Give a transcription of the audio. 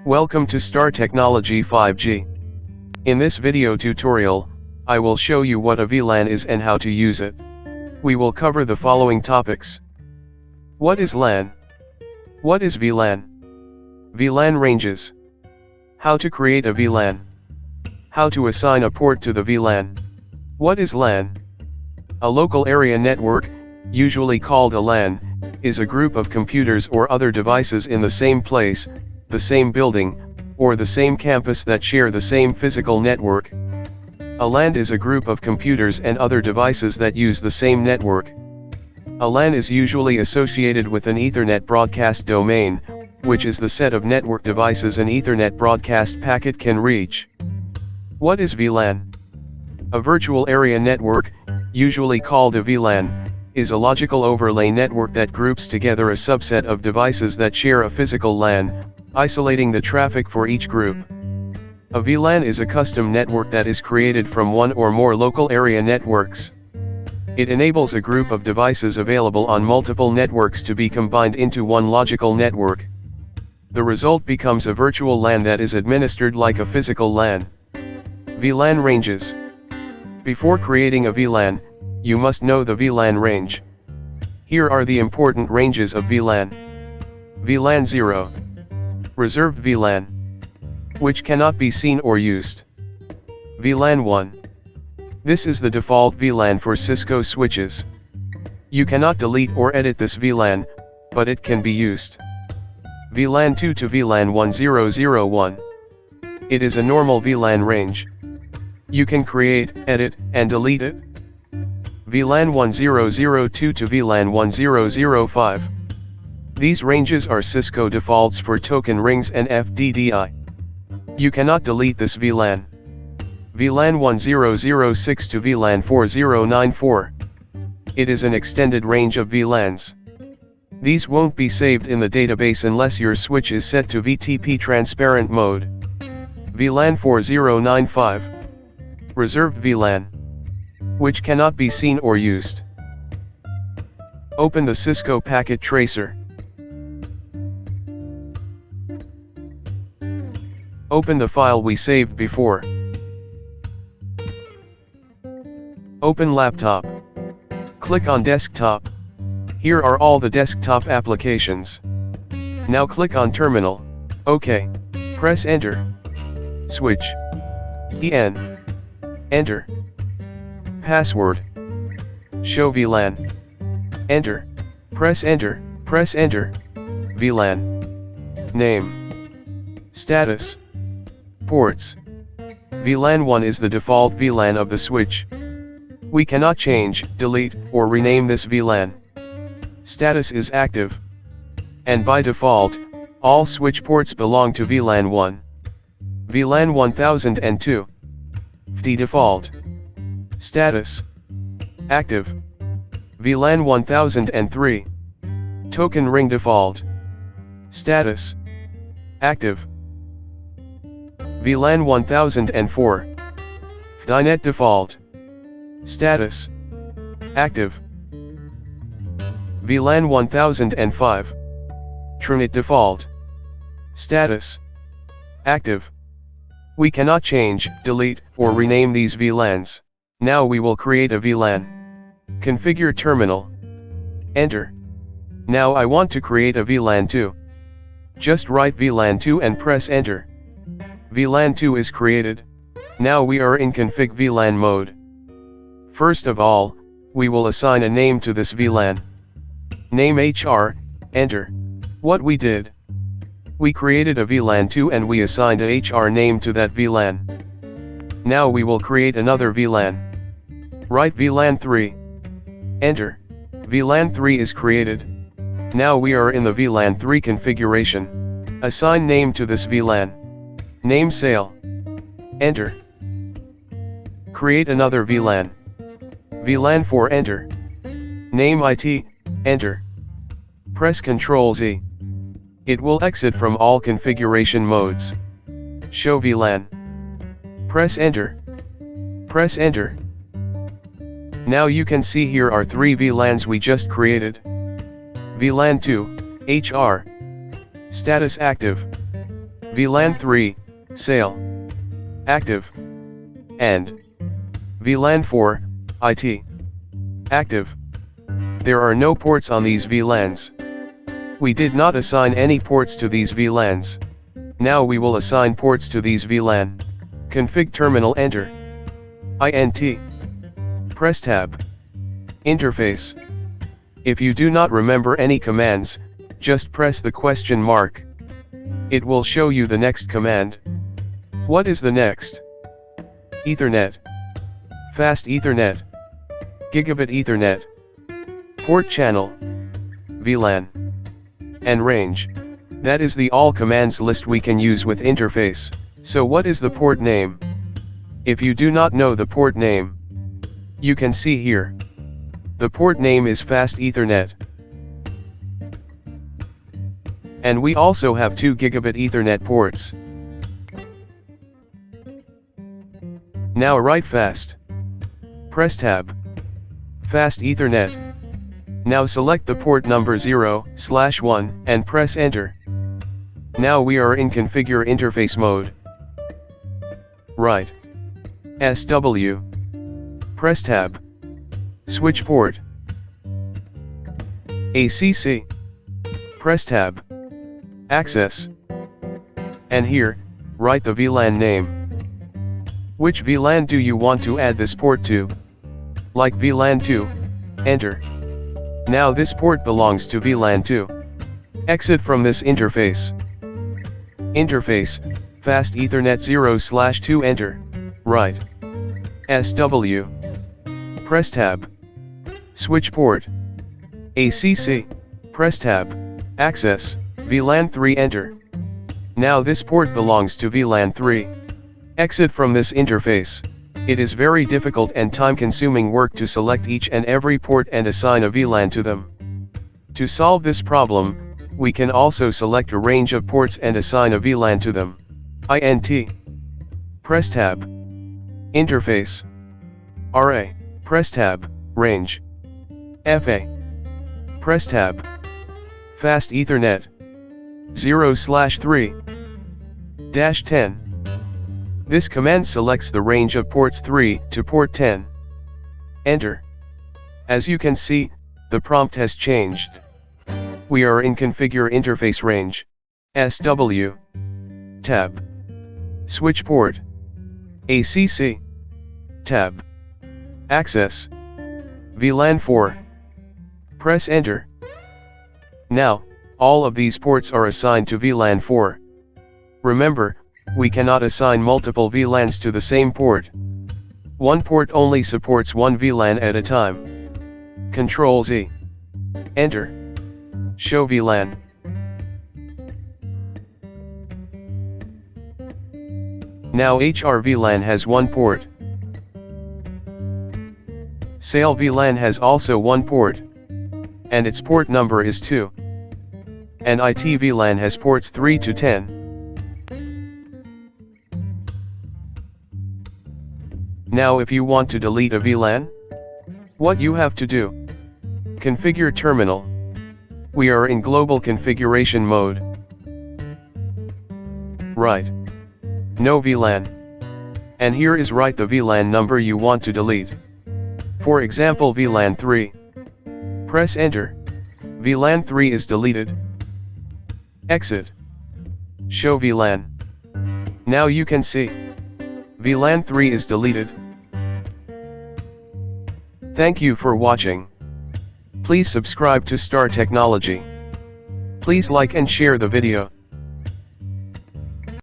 Welcome to Star Technology 5G. In this video tutorial, I will show you what a VLAN is and how to use it. We will cover the following topics. What is LAN? What is VLAN? VLAN ranges. How to create a VLAN. How to assign a port to the VLAN. What is LAN? A local area network, usually called a LAN, is a group of computers or other devices in the same place, the same building, or the same campus that share the same physical network. A LAN is a group of computers and other devices that use the same network. A LAN is usually associated with an Ethernet broadcast domain, which is the set of network devices an Ethernet broadcast packet can reach. What is VLAN? A virtual area network, usually called a VLAN, is a logical overlay network that groups together a subset of devices that share a physical LAN, isolating the traffic for each group. A VLAN is a custom network that is created from one or more local area networks. It enables a group of devices available on multiple networks to be combined into one logical network. The result becomes a virtual LAN that is administered like a physical LAN. VLAN ranges. Before creating a VLAN, you must know the VLAN range. Here are the important ranges of VLAN. VLAN 0. Reserved VLAN, which cannot be seen or used. VLAN 1. This is the default VLAN for Cisco switches. You cannot delete or edit this VLAN, but it can be used. VLAN 2 to VLAN 1001. It is a normal VLAN range. You can create, edit, and delete it. VLAN 1002 to VLAN 1005. These ranges are Cisco defaults for token rings and FDDI. You cannot delete this VLAN. VLAN 1006 to VLAN 4094. It is an extended range of VLANs. These won't be saved in the database unless your switch is set to VTP transparent mode. VLAN 4095. Reserved VLAN, which cannot be seen or used. Open the Cisco packet tracer. Open the file we saved before. Open laptop. Click on desktop. Here are all the desktop applications. Now click on terminal. OK. Press enter. Switch. EN. Enter. Password. Show VLAN. Enter. Press enter. Press enter. VLAN. Name. Status. Ports. VLAN 1 is the default VLAN of the switch. We cannot change, delete, or rename this VLAN. Status is active. And by default, all switch ports belong to VLAN 1. VLAN 1002. VD default. Status. Active. VLAN 1003. Token ring default. Status. Active. VLAN 1004. VDINet default. Status. Active. VLAN 1005. TrueNet default. Status. Active. We cannot change, delete, or rename these VLANs. Now we will create a VLAN. Configure terminal. Enter. Now I want to create a VLAN 2. Just write VLAN 2 and press enter. VLAN 2 is created. Now we are in config VLAN mode. First of all, we will assign a name to this VLAN. Name HR, enter. What we did. We created a VLAN 2 and we assigned a HR name to that VLAN. Now we will create another VLAN. Write VLAN 3. Enter. VLAN 3 is created. Now we are in the VLAN 3 configuration. Assign name to this VLAN. Name sale. Enter. Create another VLAN. VLAN 4 enter. Name IT, enter. Press Ctrl Z. It will exit from all configuration modes. Show VLAN. Press enter. Press enter. Now you can see here are 3 VLANs we just created. VLAN 2, HR. Status active. VLAN 3, sale, active, and VLAN 4, IT, active. There are no ports on these VLANs. We did not assign any ports to these VLANs. Now we will assign ports to these VLAN. Config terminal, enter. INT. Press tab. Interface. If you do not remember any commands, just press the question mark. It will show you the next command. What is the next? Ethernet. Fast Ethernet. Gigabit Ethernet. Port channel. VLAN. And range. That is the all commands list we can use with interface. So what is the port name? If you do not know the port name, you can see here. The port name is Fast Ethernet. And we also have 2 gigabit Ethernet ports. Now write fast. Press tab. Fast Ethernet. Now select the port number 0/1 and press enter. Now we are in configure interface mode. Write SW. Press tab. Switch port. ACC. Press tab. Access. And here, write the VLAN name. Which VLAN do you want to add this port to? Like VLAN 2. Enter. Now this port belongs to VLAN 2. Exit from this interface. Interface, Fast Ethernet 0/2 enter. Write SW. Press tab. Switch port. ACC. Press tab. Access, VLAN 3 enter. Now this port belongs to VLAN 3. Exit from this interface. It is very difficult and time-consuming work to select each and every port and assign a VLAN to them. To solve this problem, we can also select a range of ports and assign a VLAN to them. INT. Press tab. Interface. RA. Press tab. Range. FA. Press tab. Fast Ethernet. 0/3-10. This command selects the range of ports 3 to port 10. Enter. As you can see, the prompt has changed. We are in configure interface range. SW. Tab. Switch port. ACC. Tab. Access. VLAN 4. Press enter. Now, all of these ports are assigned to VLAN 4. Remember, we cannot assign multiple VLANs to the same port. One port only supports one VLAN at a time. Ctrl Z. Enter. Show VLAN. Now HR VLAN has one port. Sale VLAN has also one port. And its port number is 2. And IT VLAN has ports 3 to 10. Now if you want to delete a VLAN, what you have to do? Configure terminal. We are in global configuration mode. Write no VLAN. And here is write the VLAN number you want to delete. For example VLAN 3. Press enter. VLAN 3 is deleted. Exit. Show VLAN. Now you can see. VLAN 3 is deleted. Thank you for watching. Please subscribe to Star Technology. Please like and share the video.